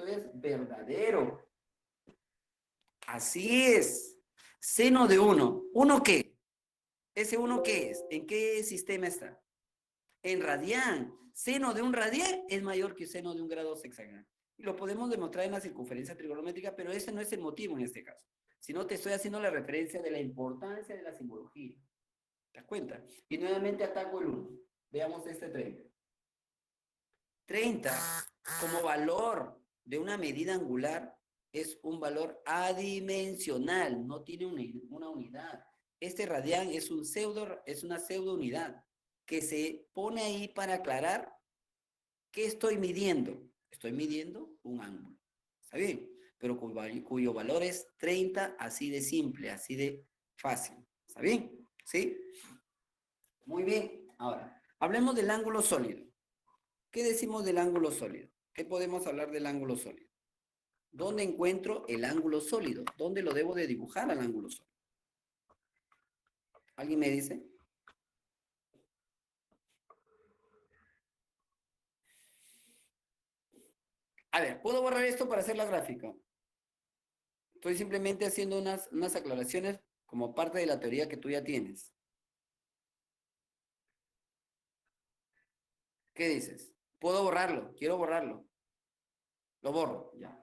es verdadero. Así es. Seno de 1. ¿1 qué? ¿Ese 1 qué es? ¿En qué sistema está? En radián. Seno de un radián es mayor que seno de un grado sexagonal. Y lo podemos demostrar en la circunferencia trigonométrica, pero ese no es el motivo en este caso. Sino te estoy haciendo la referencia de la importancia de la simbología. ¿Te das cuenta? Y nuevamente ataco el 1. Veamos este 30. 30 como valor de una medida angular es un valor adimensional, no tiene una unidad. Este radián es una pseudo unidad que se pone ahí para aclarar qué estoy midiendo. Estoy midiendo un ángulo. ¿Está bien? Pero cuyo valor es 30, así de simple, así de fácil. ¿Está bien? ¿Sí? Muy bien. Ahora, hablemos del ángulo sólido. ¿Qué decimos del ángulo sólido? ¿Qué podemos hablar del ángulo sólido? ¿Dónde encuentro el ángulo sólido? ¿Dónde lo debo de dibujar al ángulo sólido? ¿Alguien me dice? A ver, ¿puedo borrar esto para hacer la gráfica? Estoy simplemente haciendo unas aclaraciones como parte de la teoría que tú ya tienes. ¿Qué dices? ¿Puedo borrarlo? Quiero borrarlo. Lo borro, ya.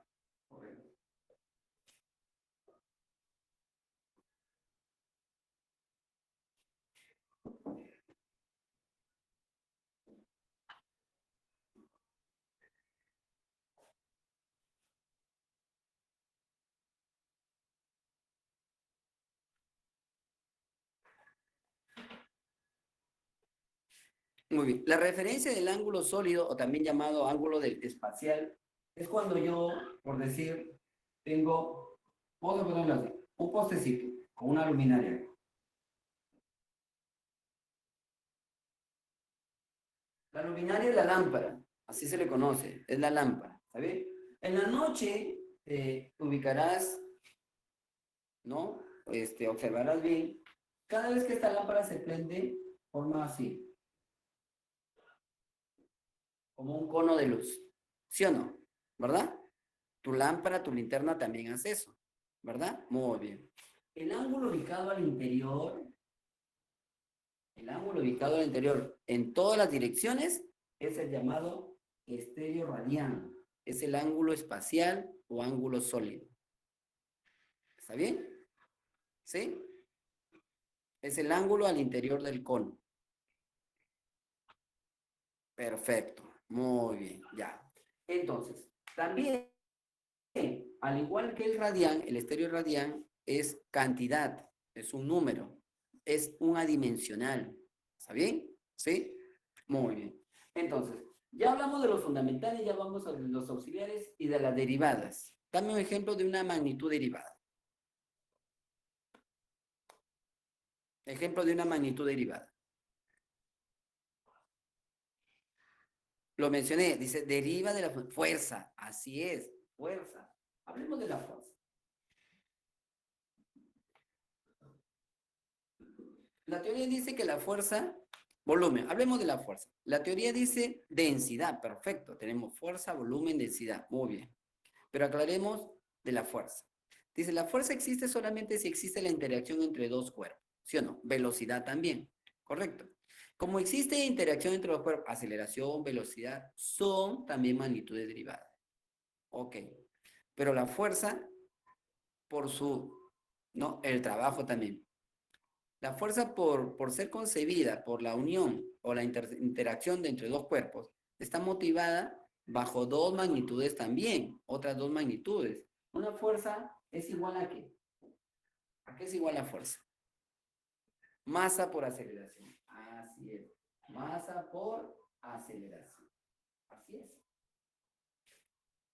Muy bien. La referencia del ángulo sólido, o también llamado ángulo espacial, es cuando yo, por decir, vamos a ponerlo así, un postecito con una luminaria. La luminaria es la lámpara, así se le conoce, es la lámpara, ¿está bien? En la noche ubicarás, ¿no? Observarás bien, cada vez que esta lámpara se prende, forma así, como un cono de luz, ¿sí o no? ¿Verdad? Tu lámpara, tu linterna también hace eso, ¿verdad? Muy bien. El ángulo ubicado al interior, el ángulo ubicado al interior en todas las direcciones es el llamado estéreo radián. Es el ángulo espacial o ángulo sólido. ¿Está bien? ¿Sí? Es el ángulo al interior del cono. Perfecto. Muy bien, ya. Entonces, también, al igual que el radián, el estéreo radián es cantidad, es un número, es un adimensional. ¿Está bien? ¿Sí? Muy bien. Entonces, ya hablamos de los fundamentales, ya vamos a los auxiliares y de las derivadas. Dame un ejemplo de una magnitud derivada. Ejemplo de una magnitud derivada. Lo mencioné, dice, deriva de la fuerza. Así es, fuerza. Hablemos de la fuerza. La teoría dice que la fuerza, volumen, hablemos de la fuerza. La teoría dice densidad, perfecto. Tenemos fuerza, volumen, densidad, muy bien. Pero aclaremos de la fuerza. Dice, la fuerza existe solamente si existe la interacción entre dos cuerpos, ¿sí o no? Velocidad también, correcto. Como existe interacción entre los cuerpos, aceleración, velocidad, son también magnitudes derivadas. Ok. Pero la fuerza, por ¿no? El trabajo también. La fuerza por ser concebida por la unión o la interacción de entre dos cuerpos está motivada bajo dos magnitudes también, otras dos magnitudes. Una fuerza es igual a ¿qué? ¿A qué es igual la fuerza? Masa por aceleración. Así es. Masa por aceleración. Así es.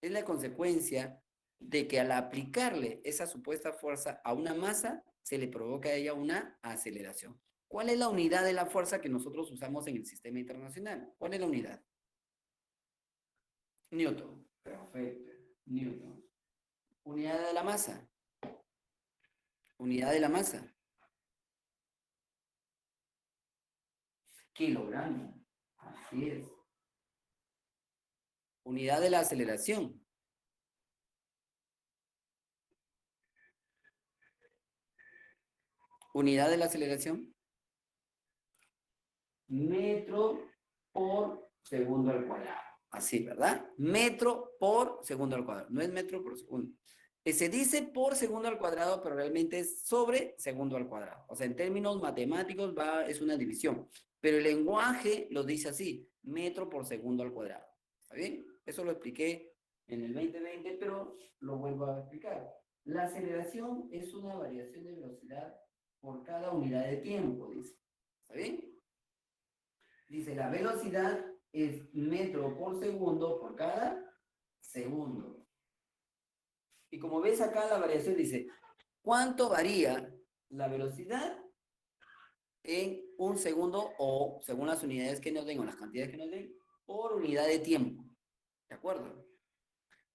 Es la consecuencia de que al aplicarle esa supuesta fuerza a una masa, se le provoca a ella una aceleración. ¿Cuál es la unidad de la fuerza que nosotros usamos en el sistema internacional? ¿Cuál es la unidad? Newton. Perfecto. Newton. Unidad de la masa. Unidad de la masa. Kilogramo. Así es. Unidad de la aceleración. Unidad de la aceleración. Metro por segundo al cuadrado. Así, ¿verdad? Metro por segundo al cuadrado. No es metro por segundo. Se dice por segundo al cuadrado, pero realmente es sobre segundo al cuadrado. O sea, en términos matemáticos es una división. Pero el lenguaje lo dice así, metro por segundo al cuadrado. ¿Está bien? Eso lo expliqué en el 2020, pero lo vuelvo a explicar. La aceleración es una variación de velocidad por cada unidad de tiempo, dice. ¿Está bien? Dice, la velocidad es metro por segundo por cada segundo. Y como ves acá la variación dice, ¿cuánto varía la velocidad en un segundo o según las unidades que nos den o las cantidades que nos den por unidad de tiempo? ¿De acuerdo?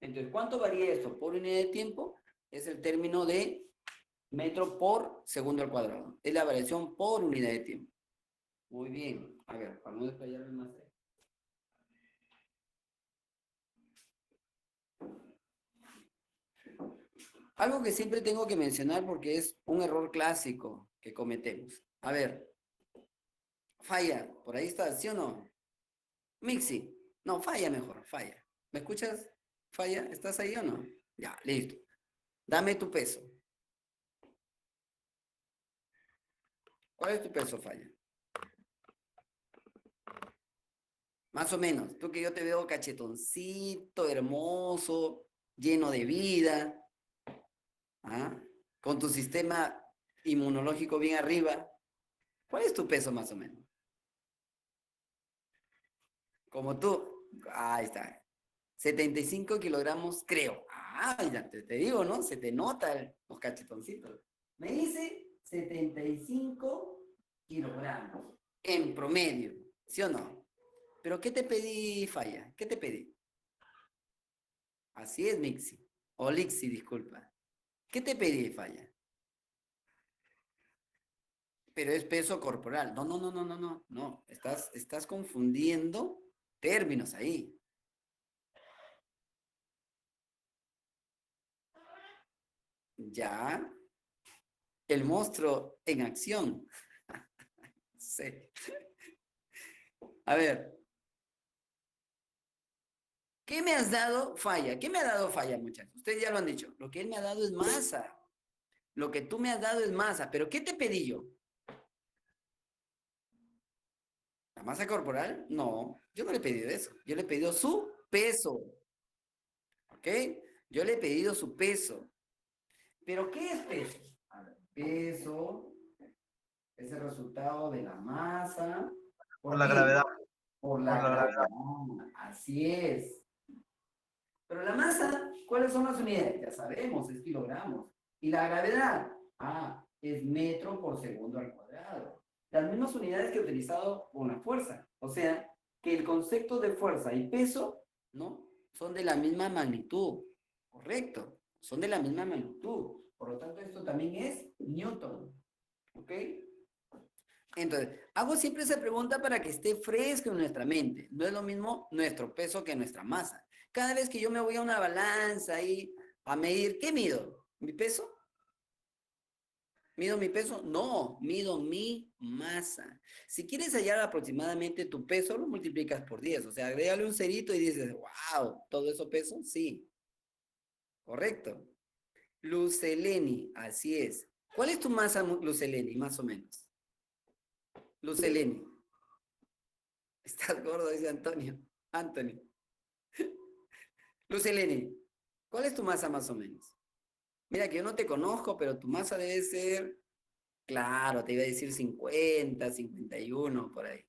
Entonces, ¿cuánto varía esto por unidad de tiempo? Es el término de metro por segundo al cuadrado. Es la variación por unidad de tiempo. Muy bien. A ver, para no desplayarme más. Algo que siempre tengo que mencionar porque es un error clásico que cometemos. A ver, falla, por ahí está, ¿sí o no? Mixi, no, falla mejor, falla. ¿Me escuchas? Falla, ¿estás ahí o no? Ya, listo. Dame tu peso. ¿Cuál es tu peso, falla? Más o menos, tú que yo te veo cachetoncito, hermoso, lleno de vida, ¿ah? Con tu sistema inmunológico bien arriba. ¿Cuál es tu peso más o menos? Como tú. Ahí está. 75 kilogramos, creo. Ah, ya te digo, ¿no? Se te nota los cachetoncitos. Me dice 75 kilogramos en promedio, ¿sí o no? Pero ¿qué te pedí, Falla? ¿Qué te pedí? Así es, Mixi. O Lixi, disculpa. ¿Qué te pedí, Falla? Pero es peso corporal. No, no, no, no, no, no. No, estás confundiendo términos ahí. Ya, el monstruo en acción. Sí. A ver, ¿qué me has dado? Falla. ¿Qué me ha dado falla, muchachos? Ustedes ya lo han dicho. Lo que él me ha dado es masa. Lo que tú me has dado es masa. ¿Pero qué te pedí yo? ¿La masa corporal? No, yo no le he pedido eso. Yo le he pedido su peso. ¿Ok? Yo le he pedido su peso. ¿Pero qué es peso? A ver, peso es el resultado de la masa. Por ¿Por la qué? gravedad, Por por la la gravedad. gravedad. Así es. Pero la masa, ¿cuáles son las unidades? Ya sabemos, es kilogramos. ¿Y la gravedad? Ah, es metro por segundo al cuadrado. Las mismas unidades que he utilizado con la fuerza. O sea, que el concepto de fuerza y peso, ¿no? Son de la misma magnitud. Correcto. Son de la misma magnitud. Por lo tanto, esto también es Newton. ¿Ok? Entonces, hago siempre esa pregunta para que esté fresco en nuestra mente. No es lo mismo nuestro peso que nuestra masa. Cada vez que yo me voy a una balanza y a medir, ¿qué mido? ¿Mi peso? ¿Mido mi peso? No, mido mi masa. Si quieres hallar aproximadamente tu peso, lo multiplicas por 10. O sea, agrégale un cerito y dices, wow, ¿todo eso peso? Sí, correcto. Luceleni, así es. ¿Cuál es tu masa, Luceleni, más o menos? Luceleni. Estás gordo, dice Antonio. Anthony. Luceleni, ¿cuál es tu masa más o menos? Mira que yo no te conozco, pero tu masa debe ser, claro, te iba a decir 50, 51, por ahí.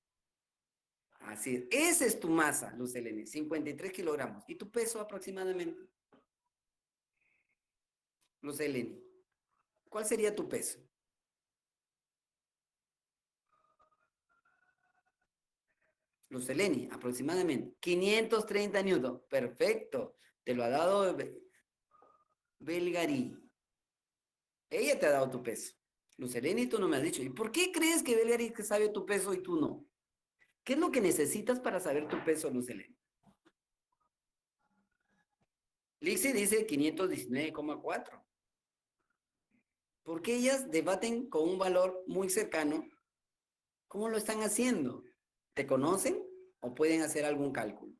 Así es. Esa es tu masa, Luceleni, 53 kilogramos. ¿Y tu peso aproximadamente? Luceleni, ¿cuál sería tu peso? Luceleni, aproximadamente. 530 newton. Perfecto. Te lo ha dado Belgari. Ella te ha dado tu peso. Luceleni, tú no me has dicho. ¿Y por qué crees que Belgari sabe tu peso y tú no? ¿Qué es lo que necesitas para saber tu peso, Luceleni? Lixi dice 519,4. Porque ellas debaten con un valor muy cercano. ¿Cómo lo están haciendo? ¿Te conocen o pueden hacer algún cálculo?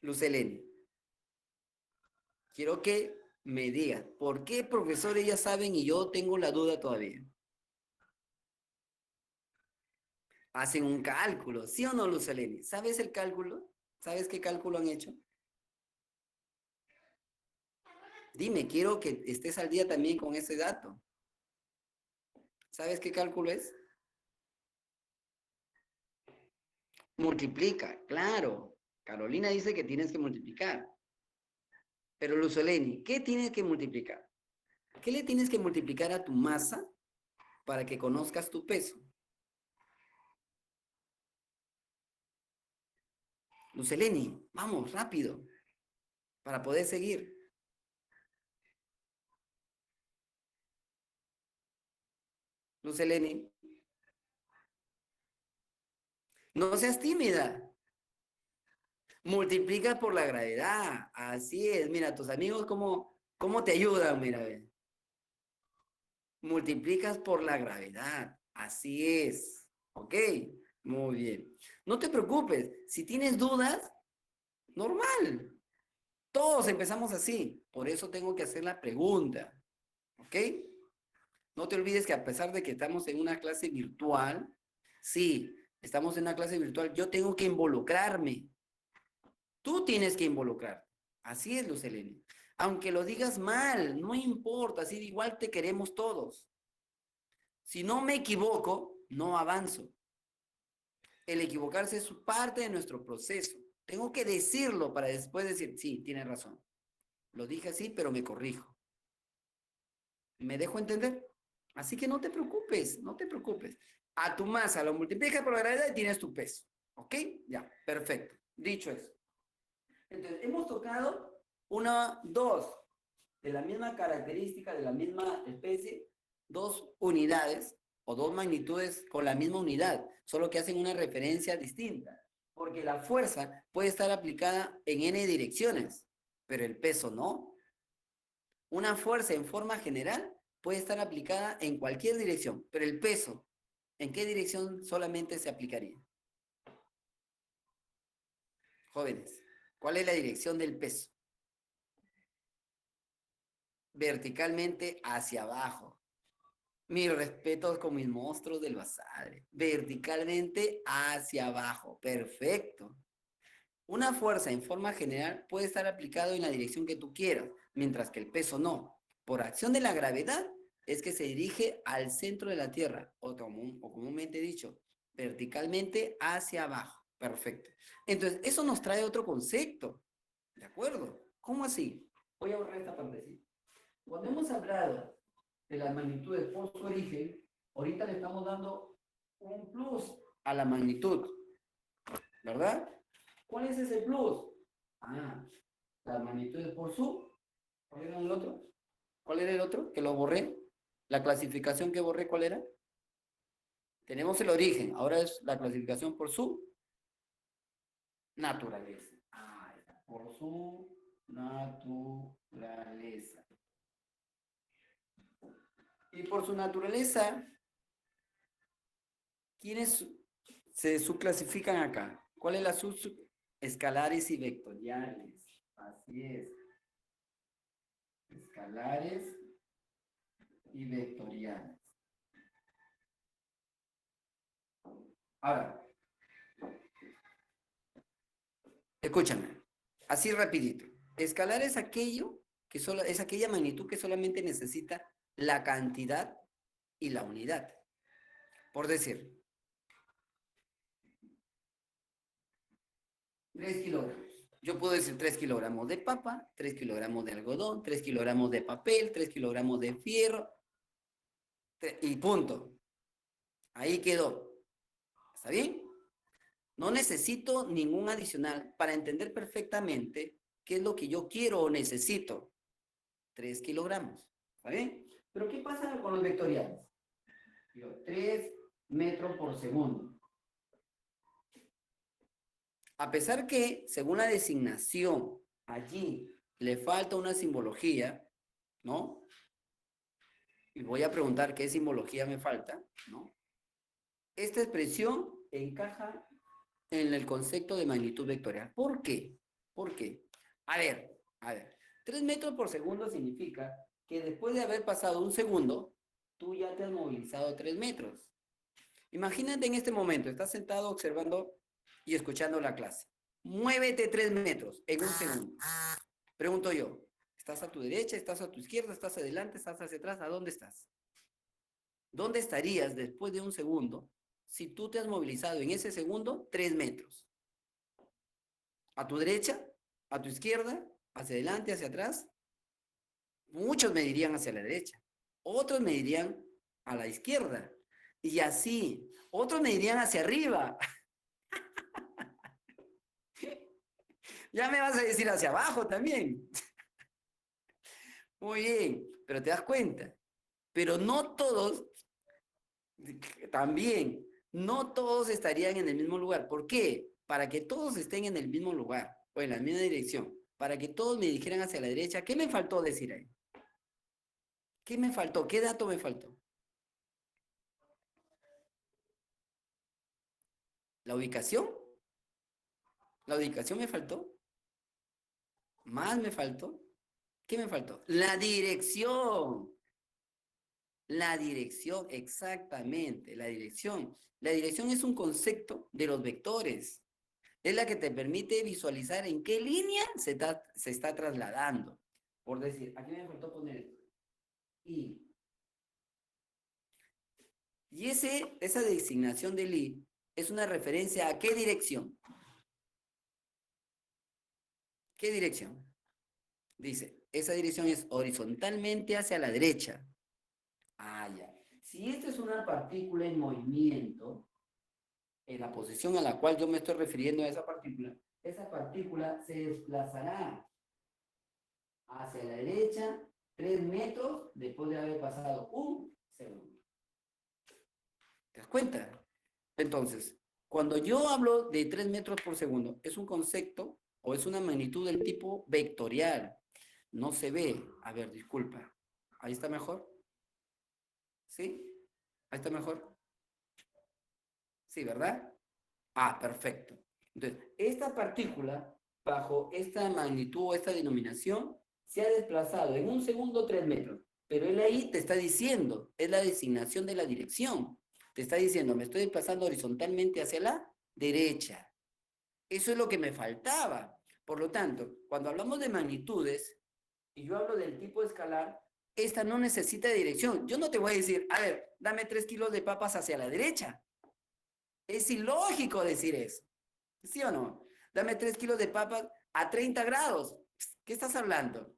Lucelene, quiero que me digas, ¿por qué, profesor, ellas saben y yo tengo la duda todavía? Hacen un cálculo, ¿sí o no, Lucelene? ¿Sabes el cálculo? ¿Sabes qué cálculo han hecho? Dime, quiero que estés al día también con ese dato. ¿Sabes qué cálculo es? Multiplica, claro. Carolina dice que tienes que multiplicar. Pero Lucelene, ¿qué tienes que multiplicar? ¿Qué le tienes que multiplicar a tu masa para que conozcas tu peso? Lucelene, vamos, rápido, para poder seguir. Lucelene, no seas tímida. Multiplica por la gravedad. Así es. Mira, tus amigos, ¿cómo te ayudan? Mira, ve. Multiplicas por la gravedad. Así es. ¿Ok? Muy bien. No te preocupes. Si tienes dudas, normal. Todos empezamos así. Por eso tengo que hacer la pregunta. ¿Ok? No te olvides que a pesar de que estamos en una clase virtual, sí, estamos en una clase virtual, yo tengo que involucrarme. Tú tienes que involucrar. Así es, Lucelene. Aunque lo digas mal, no importa, así igual te queremos todos. Si no me equivoco, no avanzo. El equivocarse es parte de nuestro proceso. Tengo que decirlo para después decir, sí, tienes razón. Lo dije así, pero me corrijo. ¿Me dejo entender? Así que no te preocupes, no te preocupes. A tu masa lo multiplicas por la gravedad y tienes tu peso. ¿Ok? Ya, perfecto. Dicho eso. Entonces, hemos tocado dos de la misma característica, de la misma especie, dos unidades o dos magnitudes con la misma unidad, solo que hacen una referencia distinta, porque la fuerza puede estar aplicada en n direcciones, pero el peso no. Una fuerza en forma general puede estar aplicada en cualquier dirección, pero el peso, ¿en qué dirección solamente se aplicaría? Jóvenes, ¿cuál es la dirección del peso? Verticalmente hacia abajo. Mis respetos con mis monstruos del Basadre. Verticalmente hacia abajo. Perfecto. Una fuerza en forma general puede estar aplicado en la dirección que tú quieras, mientras que el peso no. Por acción de la gravedad es que se dirige al centro de la Tierra, o comúnmente dicho, verticalmente hacia abajo. Perfecto. Entonces, eso nos trae otro concepto. ¿De acuerdo? ¿Cómo así? Voy a borrar esta partecita. Cuando hemos hablado de las magnitudes por su origen, ahorita le estamos dando un plus a la magnitud, ¿verdad? ¿Cuál es ese plus? Ah, las magnitudes por su. ¿Cuál era el otro? ¿Cuál era el otro? Que lo borré. La clasificación que borré, ¿cuál era? Tenemos el origen, ahora es la clasificación por su naturaleza. Ah, por su naturaleza. Y por su naturaleza, ¿quiénes se subclasifican acá? ¿Cuál es la escalares y vectoriales? Así es. Escalares y vectoriales. Ahora, escúchame. Así rapidito. Escalar es aquello que solo, es aquella magnitud que solamente necesita la cantidad y la unidad. Por decir, 3 kilogramos. Yo puedo decir 3 kilogramos de papa, 3 kilogramos de algodón, 3 kilogramos de papel, 3 kilogramos de fierro, y punto. Ahí quedó. ¿Está bien? No necesito ningún adicional para entender perfectamente qué es lo que yo quiero o necesito. 3 kilogramos. ¿Está bien? Pero ¿qué pasa con los vectoriales? 3 metros por segundo. A pesar que, según la designación, allí le falta una simbología, ¿no? Y voy a preguntar qué simbología me falta, ¿no? Esta expresión encaja en el concepto de magnitud vectorial. ¿Por qué? ¿Por qué? A ver. 3 metros por segundo significa que después de haber pasado un segundo, tú ya te has movilizado 3 metros. Imagínate en este momento, estás sentado observando y escuchando la clase. Muévete 3 metros en un segundo. Pregunto yo, ¿estás a tu derecha, estás a tu izquierda, estás adelante, estás hacia atrás? ¿A dónde estás? ¿Dónde estarías después de un segundo si tú te has movilizado en ese segundo 3 metros? ¿A tu derecha? ¿A tu izquierda? ¿Hacia adelante? ¿Hacia atrás? Muchos me dirían hacia la derecha. Otros me dirían a la izquierda. Y así. Otros me dirían hacia arriba. Ya me vas a decir hacia abajo también. Muy bien. Pero te das cuenta. Pero no todos, también, no todos estarían en el mismo lugar. ¿Por qué? Para que todos estén en el mismo lugar o en la misma dirección. Para que todos me dijeran hacia la derecha. ¿Qué me faltó decir ahí? ¿Qué me faltó? ¿Qué dato me faltó? ¿La ubicación? ¿La ubicación me faltó? ¿Más me faltó? ¿Qué me faltó? La dirección. La dirección, exactamente, la dirección. La dirección es un concepto de los vectores. Es la que te permite visualizar en qué línea se está trasladando. Por decir, aquí me faltó poner esto. Y esa designación del I es una referencia a qué dirección. ¿Qué dirección? Dice, esa dirección es horizontalmente hacia la derecha. Ah, ya. Si esta es una partícula en movimiento, en la posición a la cual yo me estoy refiriendo a esa partícula se desplazará hacia la derecha 3 metros después de haber pasado un segundo. ¿Te das cuenta? Entonces, cuando yo hablo de 3 metros por segundo, es un concepto o es una magnitud del tipo vectorial. No se ve. A ver, disculpa. ¿Ahí está mejor? ¿Sí? ¿Ahí está mejor? Sí, ¿verdad? Ah, perfecto. Entonces, esta partícula, bajo esta magnitud o esta denominación, se ha desplazado en un segundo 3 metros. Pero él ahí te está diciendo, es la designación de la dirección. Te está diciendo, me estoy desplazando horizontalmente hacia la derecha. Eso es lo que me faltaba. Por lo tanto, cuando hablamos de magnitudes, y yo hablo del tipo escalar, esta no necesita dirección. Yo no te voy a decir, a ver, dame 3 kilos de papas hacia la derecha. Es ilógico decir eso. ¿Sí o no? Dame 3 kilos de papas a 30 grados. ¿Qué estás hablando?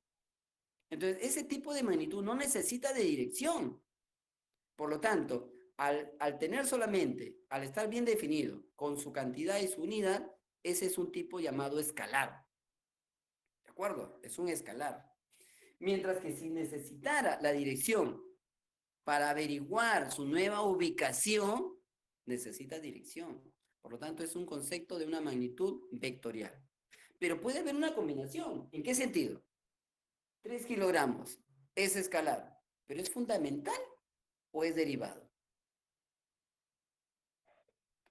Entonces, ese tipo de magnitud no necesita de dirección. Por lo tanto, al tener solamente, al estar bien definido con su cantidad y su unidad, ese es un tipo llamado escalar. ¿De acuerdo? Es un escalar. Mientras que si necesitara la dirección para averiguar su nueva ubicación, necesita dirección. Por lo tanto, es un concepto de una magnitud vectorial. Pero puede haber una combinación. ¿En qué sentido? 3 kilogramos es escalar, pero ¿es fundamental o es derivado?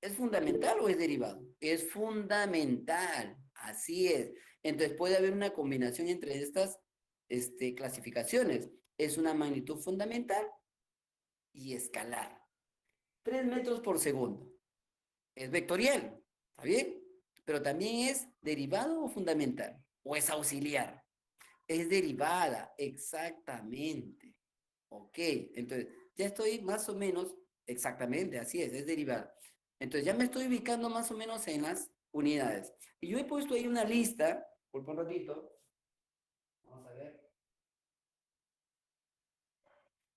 ¿Es fundamental o es derivado? Es fundamental, así es. Entonces puede haber una combinación entre estas clasificaciones. Es una magnitud fundamental y escalar. 3 metros por segundo. Es vectorial, ¿está bien? Pero también es derivado o fundamental, o es auxiliar. Es derivada, exactamente. Ok, entonces ya estoy más o menos, exactamente, así es derivada. Entonces ya me estoy ubicando más o menos en las unidades. Y yo he puesto ahí una lista, por un ratito, vamos a ver,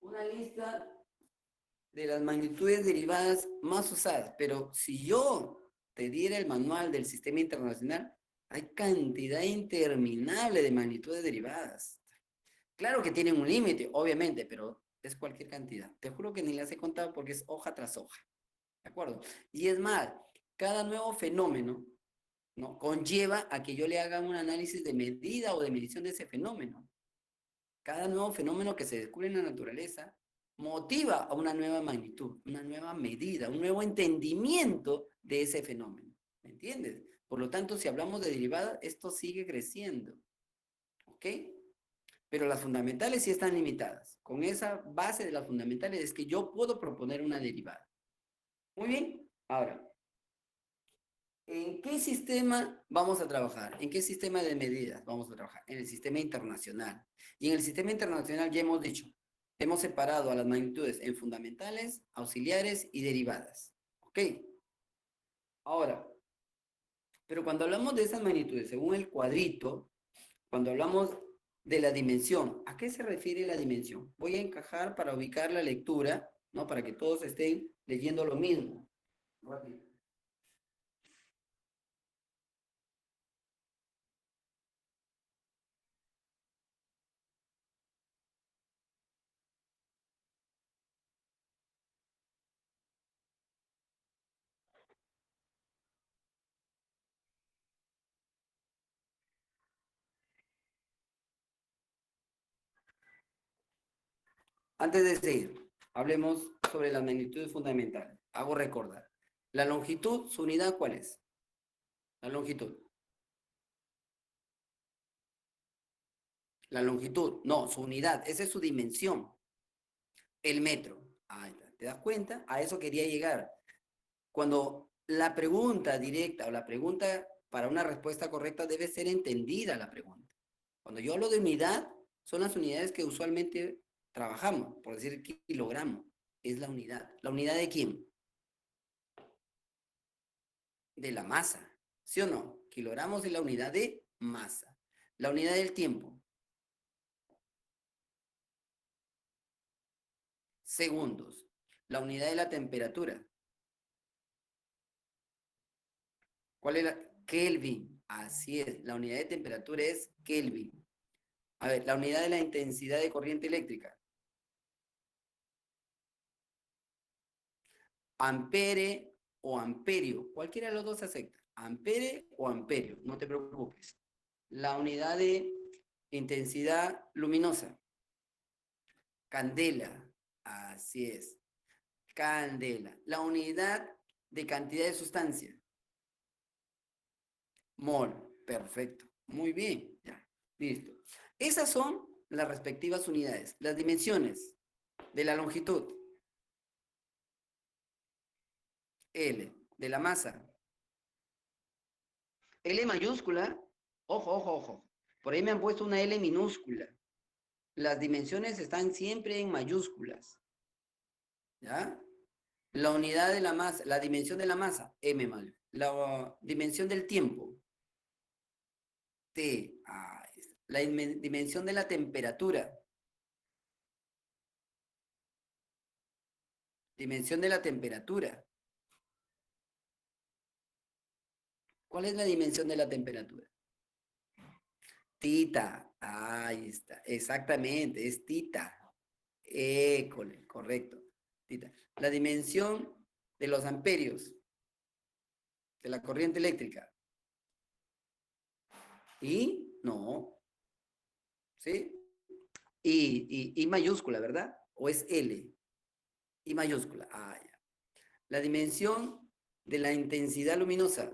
una lista de las magnitudes derivadas más usadas. Pero si yo te diera el manual del sistema internacional, hay cantidad interminable de magnitudes derivadas. Claro que tienen un límite, obviamente, pero es cualquier cantidad. Te juro que ni las he contado porque es hoja tras hoja. ¿De acuerdo? Y es más, cada nuevo fenómeno, ¿no?, conlleva a que yo le haga un análisis de medida o de medición de ese fenómeno. Cada nuevo fenómeno que se descubre en la naturaleza motiva a una nueva magnitud, una nueva medida, un nuevo entendimiento de ese fenómeno. ¿Me entiendes? Por lo tanto, si hablamos de derivadas, esto sigue creciendo. ¿Ok? Pero las fundamentales sí están limitadas. Con esa base de las fundamentales es que yo puedo proponer una derivada. Muy bien. Ahora, ¿en qué sistema vamos a trabajar? ¿En qué sistema de medidas vamos a trabajar? En el sistema internacional. Y en el sistema internacional ya hemos dicho, hemos separado a las magnitudes en fundamentales, auxiliares y derivadas. ¿Ok? Ahora, pero cuando hablamos de esas magnitudes, según el cuadrito, cuando hablamos de la dimensión, ¿a qué se refiere la dimensión? Voy a encajar para ubicar la lectura, ¿no? Para que todos estén leyendo lo mismo. Rápido. Antes de seguir, hablemos sobre las magnitudes fundamentales. Hago recordar. La longitud, su unidad, ¿cuál es? La longitud. La longitud, no, su unidad, esa es su dimensión. El metro. Ahí está. ¿Te das cuenta? A eso quería llegar. Cuando la pregunta directa o la pregunta para una respuesta correcta debe ser entendida la pregunta. Cuando yo hablo de unidad, son las unidades que usualmente trabajamos, por decir kilogramo, es la unidad. ¿La unidad de quién? De la masa, ¿sí o no? Kilogramos es la unidad de masa. La unidad del tiempo, segundos. La unidad de la temperatura, ¿cuál es la? Kelvin. Así es, la unidad de temperatura es Kelvin. A ver, la unidad de la intensidad de corriente eléctrica, ampere o amperio, cualquiera de los dos acepta. Ampere o amperio, no te preocupes. La unidad de intensidad luminosa, candela, así es, candela. La unidad de cantidad de sustancia, mol, perfecto, muy bien, ya, listo. Esas son las respectivas unidades, las dimensiones de la longitud, L, de la masa, L mayúscula, ojo, ojo, ojo, por ahí me han puesto una L minúscula. Las dimensiones están siempre en mayúsculas, ¿ya? La unidad de la masa, la dimensión de la masa, M mal. La dimensión del tiempo, T. La dimensión de la temperatura, dimensión de la temperatura. ¿Cuál es la dimensión de la temperatura? Tita. Ahí está. Exactamente, es tita. École, correcto. Tita. La dimensión de los amperios de la corriente eléctrica. Y no, ¿sí? Y mayúscula, ¿verdad? ¿O es L? Y mayúscula. Ya. La dimensión de la intensidad luminosa.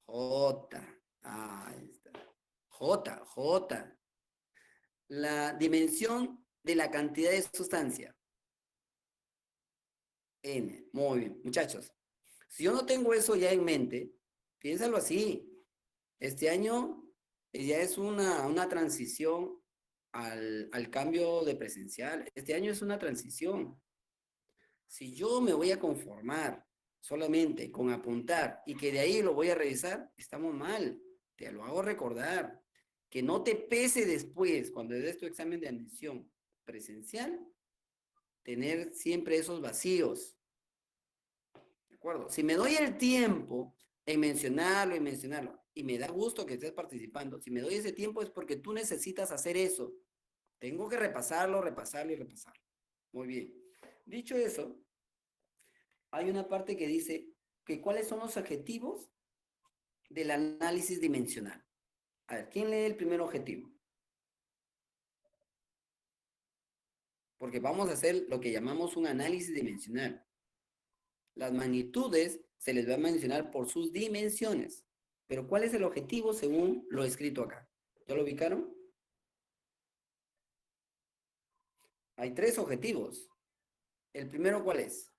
J. Ahí está. J. La dimensión de la cantidad de sustancia. N. Muy bien. Muchachos, si yo no tengo eso ya en mente, piénsalo así. Este año ya es una transición al cambio de presencial. Este año es una transición. Si yo me voy a conformar solamente con apuntar y que de ahí lo voy a revisar, estamos mal. Te lo hago recordar. Que no te pese después, cuando des tu examen de admisión presencial, tener siempre esos vacíos. ¿De acuerdo? Si me doy el tiempo en mencionarlo, y me da gusto que estés participando, si me doy ese tiempo es porque tú necesitas hacer eso. Tengo que repasarlo, repasarlo y repasarlo. Muy bien. Dicho eso, hay una parte que dice que cuáles son los objetivos del análisis dimensional. A ver, ¿quién lee el primer objetivo? porque vamos a hacer lo que llamamos un análisis dimensional. Las magnitudes se les va a mencionar por sus dimensiones. Pero ¿cuál es el objetivo según lo escrito acá? ¿Ya lo ubicaron? Hay tres objetivos. ¿El primero cuál es?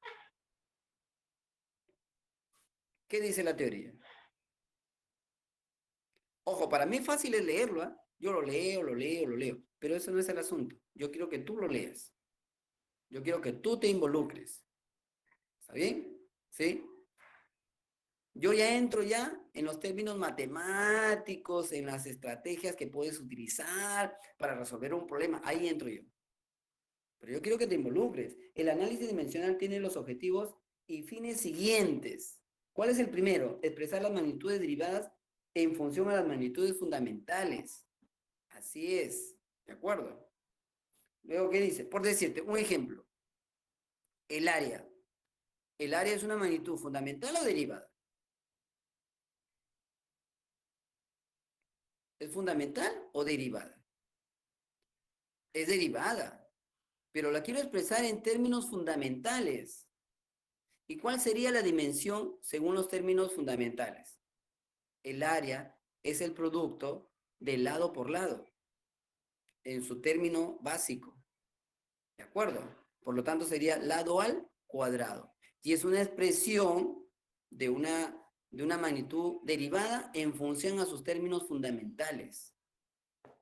¿Qué dice la teoría? Ojo, para mí fácil es leerlo, ¿ah? Yo lo leo, lo leo, lo leo. Pero eso no es el asunto. Yo quiero que tú lo leas. Yo quiero que tú te involucres. ¿Está bien? ¿Sí? Yo ya entro ya en los términos matemáticos, en las estrategias que puedes utilizar para resolver un problema. Ahí entro yo. Pero yo quiero que te involucres. El análisis dimensional tiene los objetivos y fines siguientes. ¿Cuál es el primero? Expresar las magnitudes derivadas en función a las magnitudes fundamentales. Así es. ¿De acuerdo? Luego, ¿qué dice? Por decirte, un ejemplo. El área. ¿El área es una magnitud fundamental o derivada? ¿Es fundamental o derivada? Es derivada, pero la quiero expresar en términos fundamentales. ¿Y cuál sería la dimensión según los términos fundamentales? El área es el producto de lado por lado, en su término básico. ¿De acuerdo? Por lo tanto, sería lado al cuadrado. Y es una expresión de una magnitud derivada en función a sus términos fundamentales.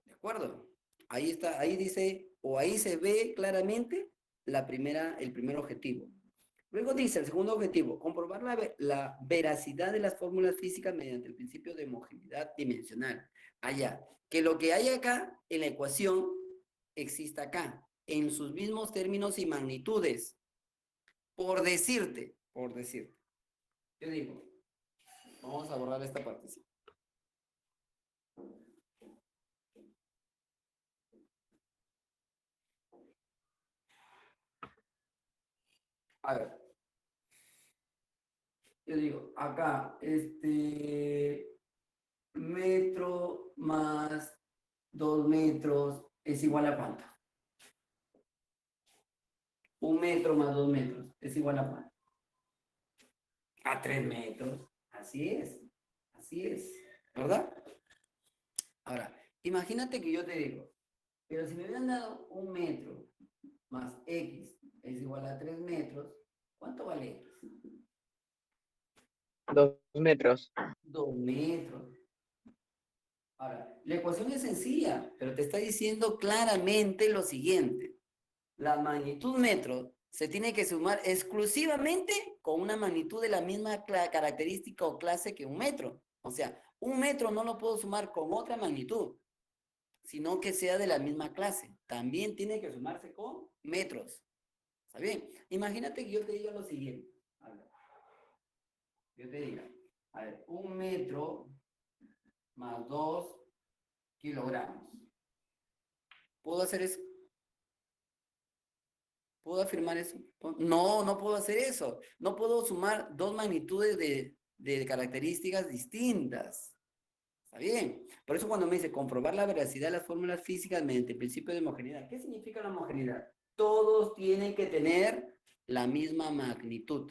¿De acuerdo? Ahí está, ahí dice, o ahí se ve claramente el primer objetivo. Luego dice el segundo objetivo, comprobar la veracidad de las fórmulas físicas mediante el principio de homogeneidad dimensional. Allá, que lo que hay acá en la ecuación exista acá, en sus mismos términos y magnitudes. Por decirte. Yo digo, vamos a borrar esta partecita. A ver, yo digo, acá, metro más 2 metros es igual a cuánto. 1 metro más 2 metros es igual a cuánto. A 3 metros. Así es, ¿verdad? Ahora, imagínate que yo te digo, pero si me hubieran dado 1 metro más X es igual a 3 metros, ¿cuánto vale X? 2 metros. 2 metros. Ahora, la ecuación es sencilla, pero te está diciendo claramente lo siguiente. La magnitud metro se tiene que sumar exclusivamente con una magnitud de la misma característica o clase que 1 metro. O sea, 1 metro no lo puedo sumar con otra magnitud, sino que sea de la misma clase. También tiene que sumarse con metros. ¿Está bien? Imagínate que yo te diga lo siguiente. A ver, yo te diga, a ver, 1 metro más 2 kilogramos. ¿Puedo hacer eso? ¿Puedo afirmar eso? No, no puedo hacer eso. No puedo sumar dos magnitudes de características distintas. ¿Está bien? Por eso cuando me dice comprobar la veracidad de las fórmulas físicas mediante el principio de homogeneidad. ¿Qué significa la homogeneidad? Todos tienen que tener la misma magnitud.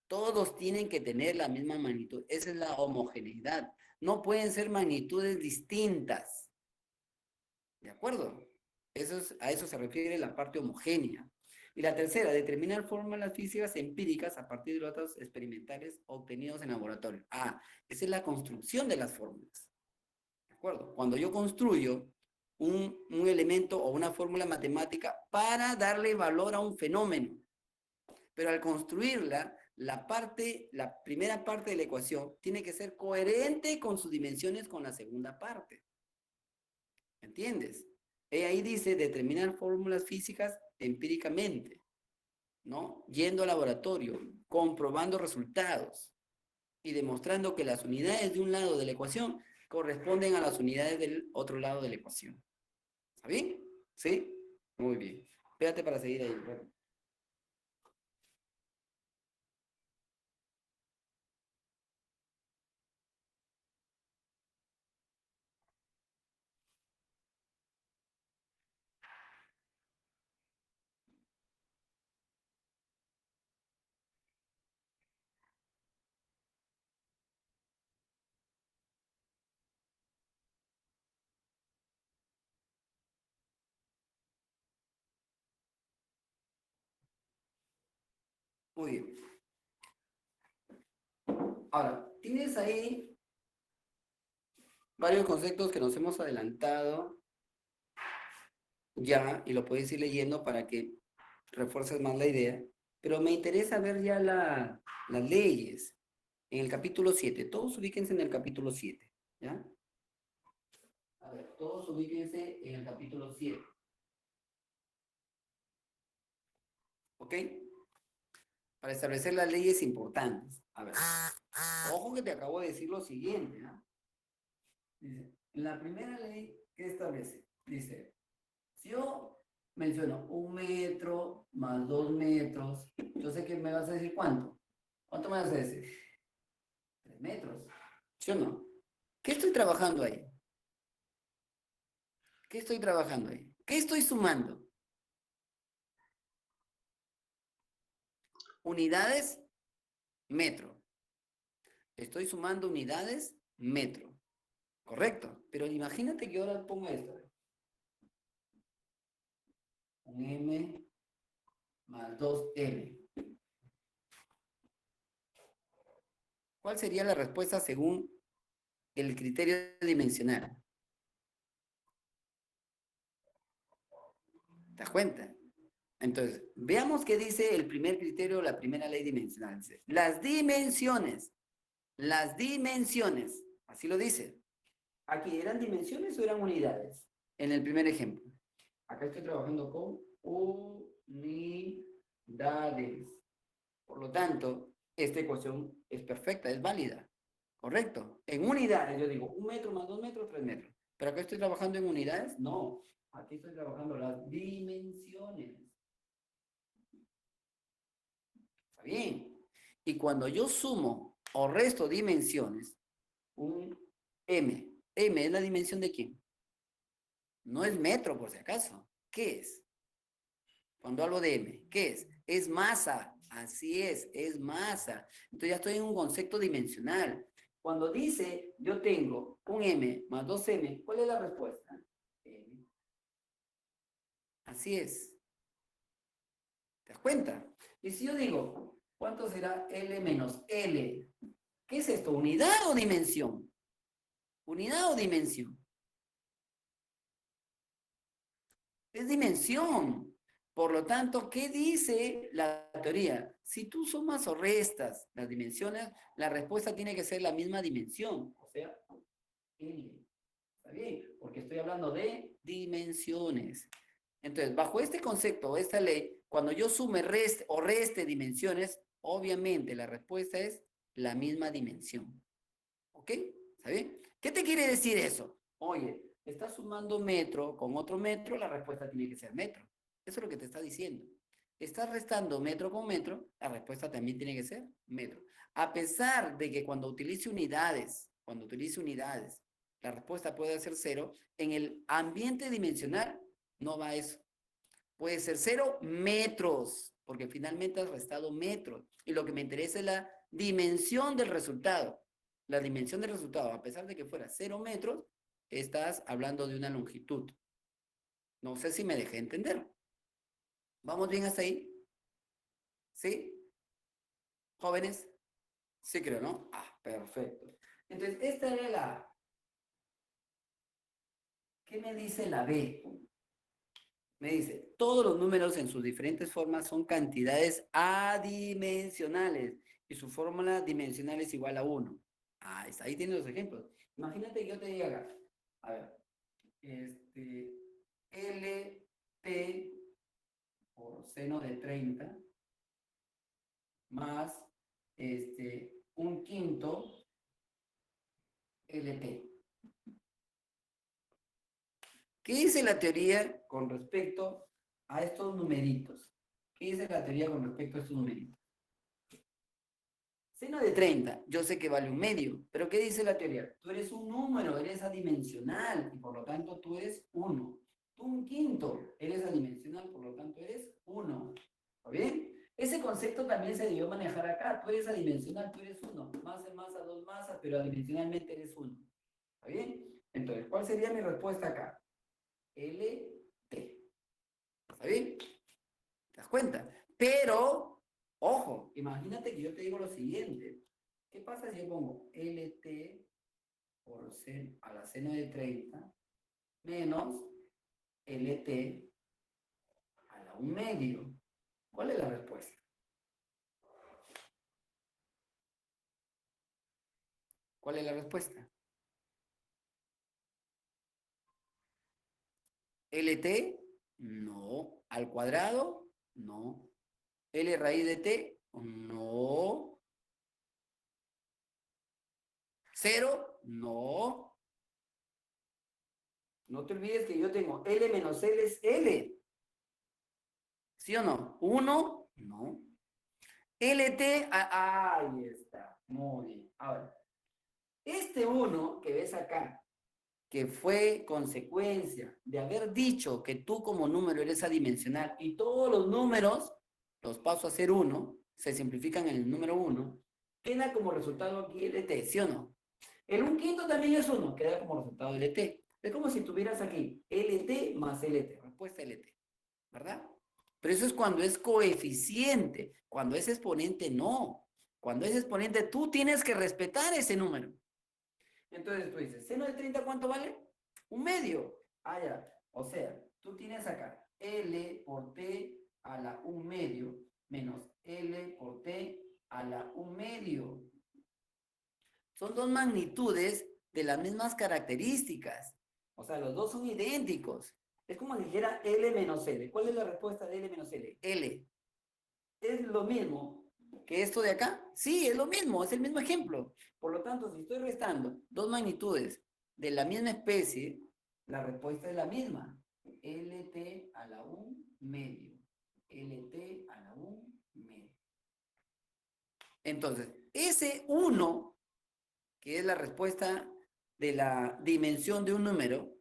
Todos tienen que tener la misma magnitud. Esa es la homogeneidad. No pueden ser magnitudes distintas. ¿De acuerdo? A eso se refiere la parte homogénea. Y la tercera, determinar fórmulas físicas empíricas a partir de los datos experimentales obtenidos en laboratorio. Esa es la construcción de las fórmulas. ¿De acuerdo? Cuando yo construyo un elemento o una fórmula matemática para darle valor a un fenómeno. Pero al construirla, la primera parte de la ecuación tiene que ser coherente con sus dimensiones con la segunda parte. ¿Entiendes? Ahí dice determinar fórmulas físicas empíricamente, ¿no? Yendo al laboratorio, comprobando resultados y demostrando que las unidades de un lado de la ecuación corresponden a las unidades del otro lado de la ecuación. ¿Está bien? ¿Sí? Muy bien. Espérate para seguir ahí. Bueno. Muy bien. Ahora, tienes ahí varios conceptos que nos hemos adelantado ya, y lo puedes ir leyendo para que refuerces más la idea, pero me interesa ver ya las leyes en el capítulo 7. Todos ubíquense en el capítulo 7, ¿ya? A ver, todos ubíquense en el capítulo 7, ¿ok? Para establecer las leyes importantes. A ver, ojo que te acabo de decir lo siguiente, ¿ah? Dice, la primera ley que establece, dice, si yo menciono 1 metro más 2 metros, yo sé que me vas a decir cuánto. ¿Cuánto me vas a decir? 3 metros. ¿Sí o no? ¿Qué estoy trabajando ahí? ¿Qué estoy trabajando ahí? ¿Qué estoy sumando? Unidades, metro. Estoy sumando unidades, metro. Correcto. Pero imagínate que ahora pongo esto. Un M más 2M. ¿Cuál sería la respuesta según el criterio dimensional? ¿Te das cuenta? Entonces, veamos qué dice el primer criterio, la primera ley dimensional. Dice, las dimensiones, así lo dice. Aquí, ¿eran dimensiones o eran unidades? En el primer ejemplo. Acá estoy trabajando con unidades. Por lo tanto, esta ecuación es perfecta, es válida. ¿Correcto? En unidades, yo digo, 1 metro más 2 metros, 3 metros. Pero acá estoy trabajando en unidades, no. Aquí estoy trabajando las dimensiones. ¿Está bien? Y cuando yo sumo o resto dimensiones, un M es la dimensión de quién? No es metro, por si acaso. ¿Qué es? Cuando hablo de M, ¿qué es? Es masa. Así es masa. Entonces ya estoy en un concepto dimensional. Cuando dice yo tengo un M más 2M, ¿cuál es la respuesta? M. Así es. ¿Te das cuenta? Y si yo digo, ¿cuánto será L menos L? ¿Qué es esto? ¿Unidad o dimensión? ¿Unidad o dimensión? Es dimensión. Por lo tanto, ¿qué dice la teoría? Si tú sumas o restas las dimensiones, la respuesta tiene que ser la misma dimensión. O sea, L. ¿Está bien? Porque estoy hablando de dimensiones. Entonces, bajo este concepto o esta ley, cuando yo sume o reste dimensiones, obviamente la respuesta es la misma dimensión. ¿Ok? ¿Está bien? ¿Qué te quiere decir eso? Oye, estás sumando metro con otro metro, la respuesta tiene que ser metro. Eso es lo que te está diciendo. Estás restando metro con metro, la respuesta también tiene que ser metro. A pesar de que cuando utilice unidades, la respuesta puede ser cero, en el ambiente dimensional no va eso. Puede ser 0 metros, porque finalmente has restado metros. Y lo que me interesa es la dimensión del resultado. La dimensión del resultado, a pesar de que fuera 0 metros, estás hablando de una longitud. No sé si me dejé entender. ¿Vamos bien hasta ahí? ¿Sí? ¿Jóvenes? Sí creo, ¿no? Ah, perfecto. Entonces, esta era la A. ¿Qué me dice la B? Me dice, todos los números en sus diferentes formas son cantidades adimensionales y su fórmula dimensional es igual a 1. Ah, ahí tienes los ejemplos. Imagínate que yo te diga, a ver, LP por seno de 30 más un quinto LP. ¿Qué dice la teoría con respecto a estos numeritos? ¿Qué dice la teoría con respecto a estos numeritos? Seno de 30, yo sé que vale 1/2, pero ¿qué dice la teoría? Tú eres un número, eres adimensional y por lo tanto tú eres 1. Tú un quinto, eres adimensional, por lo tanto eres 1. ¿Está bien? Ese concepto también se debió manejar acá. Tú eres adimensional, tú eres 1. Masa en masa, 2 masas, pero adimensionalmente eres 1. ¿Está bien? Entonces, ¿cuál sería mi respuesta acá? LT. ¿Está bien? ¿Te das cuenta? Pero, Ojo, imagínate que yo te digo lo siguiente. ¿Qué pasa si yo pongo LT por C a la seno de 30 menos LT a la 1/2? ¿Cuál es la respuesta? ¿Cuál es la respuesta? LT, no. ¿Al cuadrado? No. L raíz de T, no. ¿Cero? No. No te olvides que yo tengo L menos L es L. ¿Sí o no? ¿Uno? No. LT, ahí está. Muy bien. Ahora, este 1 que ves acá, que fue consecuencia de haber dicho que tú como número eres adimensional y todos los números los paso a ser 1, se simplifican en el número 1, queda como resultado aquí LT, ¿sí o no? El 1/5 también es 1, queda como resultado LT. Es como si tuvieras aquí LT más LT, respuesta LT, ¿verdad? Pero eso es cuando es coeficiente, cuando es exponente no. Cuando es exponente tú tienes que respetar ese número. Entonces tú dices, seno de 30, ¿cuánto vale? 1/2. Ah, ya. O sea, tú tienes acá L por T a la 1/2 menos L por T a la 1/2. Son dos magnitudes de las mismas características. O sea, los dos son idénticos. Es como si dijera L menos L. ¿Cuál es la respuesta de L menos L? L. ¿Es lo mismo que esto de acá? Sí, es lo mismo, es el mismo ejemplo. Por lo tanto, si estoy restando dos magnitudes de la misma especie, la respuesta es la misma. LT a la 1/2. LT a la 1/2. Entonces, ese 1, que es la respuesta de la dimensión de un número,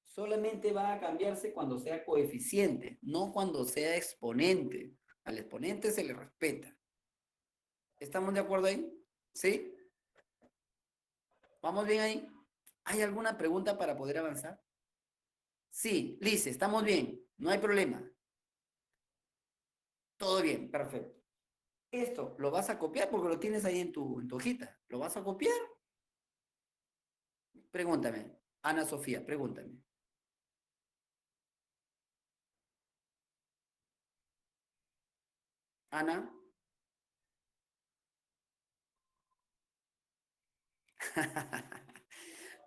solamente va a cambiarse cuando sea coeficiente, no cuando sea exponente. Al exponente se le respeta. ¿Estamos de acuerdo ahí? ¿Sí? ¿Vamos bien ahí? ¿Hay alguna pregunta para poder avanzar? Sí, Liz, estamos bien, no hay problema. Todo bien, perfecto. Esto lo vas a copiar porque lo tienes ahí en tu hojita. ¿Lo vas a copiar? Pregúntame. Ana Sofía, pregúntame. Ana.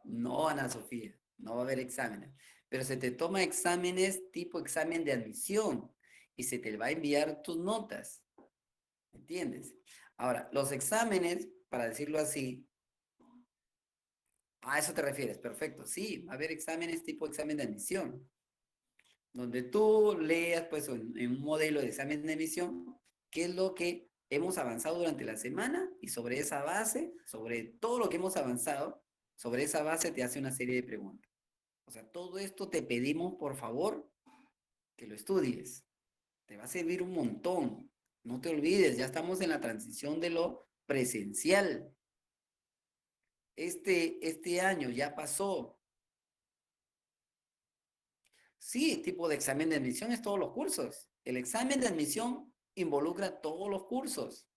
No, Ana Sofía, no va a haber exámenes. Pero se te toma exámenes tipo examen de admisión y se te va a enviar tus notas. ¿Entiendes? Ahora, los exámenes, para decirlo así, a eso te refieres, perfecto. Sí, va a haber exámenes tipo examen de admisión, donde tú leas pues en un modelo de examen de admisión qué es lo que hemos avanzado durante la semana y sobre esa base, sobre todo lo que hemos avanzado, sobre esa base te hace una serie de preguntas. O sea, todo esto te pedimos, por favor, que lo estudies. Te va a servir un montón. No te olvides, ya estamos en la transición de lo presencial. Este año ya pasó. Sí, tipo de examen de admisión es todos los cursos. El examen de admisión involucra todos los cursos.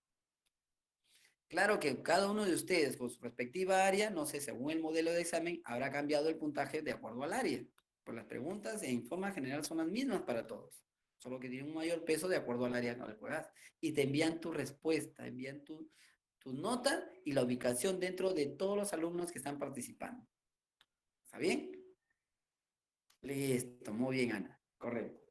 Claro que cada uno de ustedes con su respectiva área, no sé, según el modelo de examen, habrá cambiado el puntaje de acuerdo al área. Pues las preguntas en forma general son las mismas para todos, solo que tienen un mayor peso de acuerdo al área al cual vas. Y te envían tu respuesta, envían tu nota y la ubicación dentro de todos los alumnos que están participando. ¿Está bien? Listo, muy bien, Ana. Correcto.